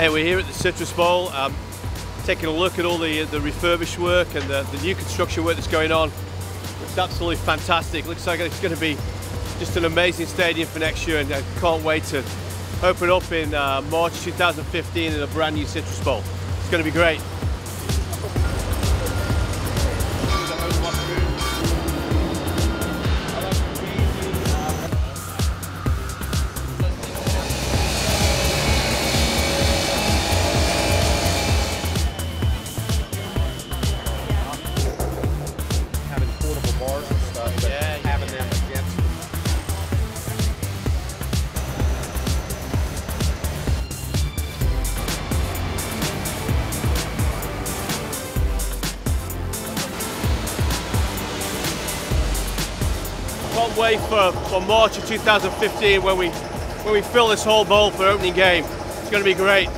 Hey, we're here at the Citrus Bowl, taking a look at all the refurbished work and the new construction work that's going on. It's absolutely fantastic. Looks like it's going to be just an amazing stadium for next year, and I can't wait to open up in March 2015 in a brand new Citrus Bowl. It's going to be great. Bars and stuff, but having them against Can't wait for March of 2015 when we fill this whole bowl for opening game. It's going to be great.